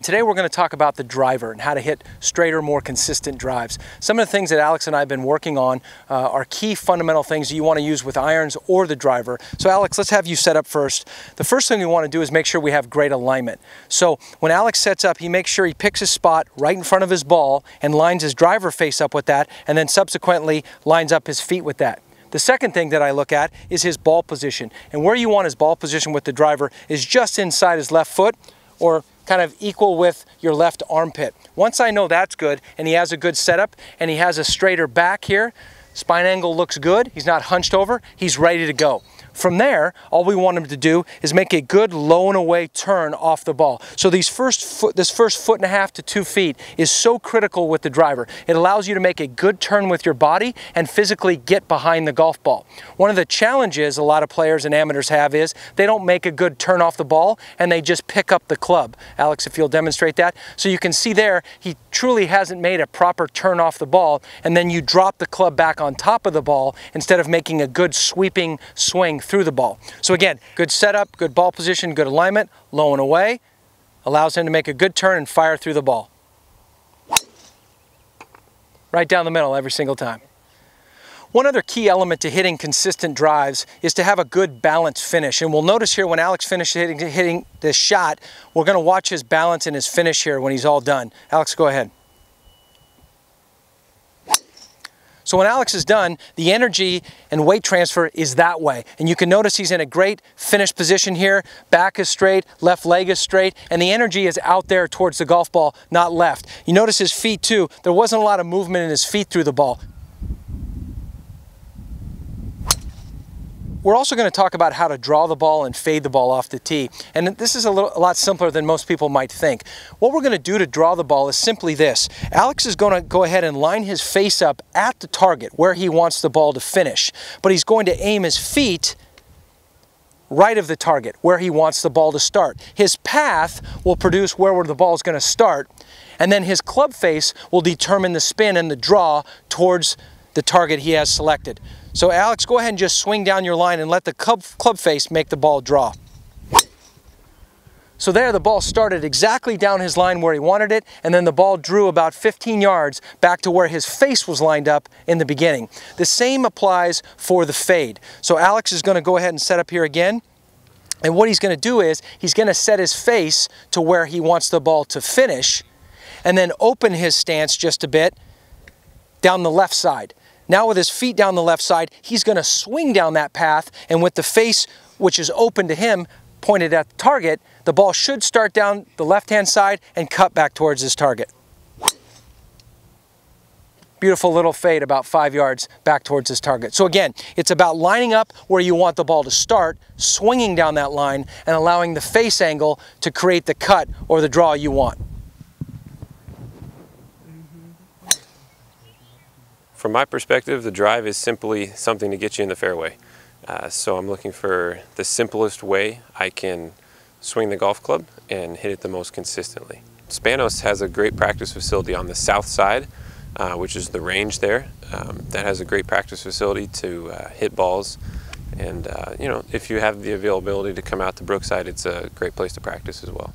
Today we're going to talk about the driver and how to hit straighter, more consistent drives. Some of the things that Alex and I have been working on are key fundamental things you want to use with irons or the driver. So Alex, let's have you set up first. The first thing we want to do is make sure we have great alignment. So when Alex sets up, he makes sure he picks his spot right in front of his ball and lines his driver face up with that, and then subsequently lines up his feet with that. The second thing that I look at is his ball position. And where you want his ball position with the driver is just inside his left foot, or kind of equal with your left armpit. Once I know that's good and he has a good setup and he has a straighter back here, spine angle looks good, he's not hunched over, he's ready to go. From there, all we want him to do is make a good low and away turn off the ball. So this first foot and a half to 2 feet is so critical with the driver. It allows you to make a good turn with your body and physically get behind the golf ball. One of the challenges a lot of players and amateurs have is they don't make a good turn off the ball and they just pick up the club. Alex, if you'll demonstrate that. So you can see there, he truly hasn't made a proper turn off the ball, and then you drop the club back on top of the ball instead of making a good sweeping swing through the ball. So again, good setup, good ball position, good alignment, low and away, allows him to make a good turn and fire through the ball. Right down the middle every single time. One other key element to hitting consistent drives is to have a good balanced finish. And we'll notice here when Alex finishes hitting this shot, we're going to watch his balance and his finish here when he's all done. Alex, go ahead. So when Alex is done, the energy and weight transfer is that way. And you can notice he's in a great finish position here. Back is straight, left leg is straight, and the energy is out there towards the golf ball, not left. You notice his feet too. There wasn't a lot of movement in his feet through the ball. We're also going to talk about how to draw the ball and fade the ball off the tee. And this is a lot simpler than most people might think. What we're going to do to draw the ball is simply this. Alex is going to go ahead and line his face up at the target where he wants the ball to finish. But he's going to aim his feet right of the target where he wants the ball to start. His path will produce where the ball is going to start. And then his club face will determine the spin and the draw towards the target he has selected. So Alex, go ahead and just swing down your line and let the club face make the ball draw. So there the ball started exactly down his line where he wanted it, and then the ball drew about 15 yards back to where his face was lined up in the beginning. The same applies for the fade. So Alex is going to go ahead and set up here again. And what he's going to do is he's going to set his face to where he wants the ball to finish, and then open his stance just a bit down the left side. Now with his feet down the left side, he's going to swing down that path, and with the face, which is open to him, pointed at the target, the ball should start down the left-hand side and cut back towards his target. Beautiful little fade about 5 yards back towards his target. So again, it's about lining up where you want the ball to start, swinging down that line, and allowing the face angle to create the cut or the draw you want. From my perspective, the drive is simply something to get you in the fairway. So I'm looking for the simplest way I can swing the golf club and hit it the most consistently. Spanos has a great practice facility on the south side, which is the range there. That has a great practice facility to hit balls. And you know, if you have the availability to come out to Brookside, it's a great place to practice as well.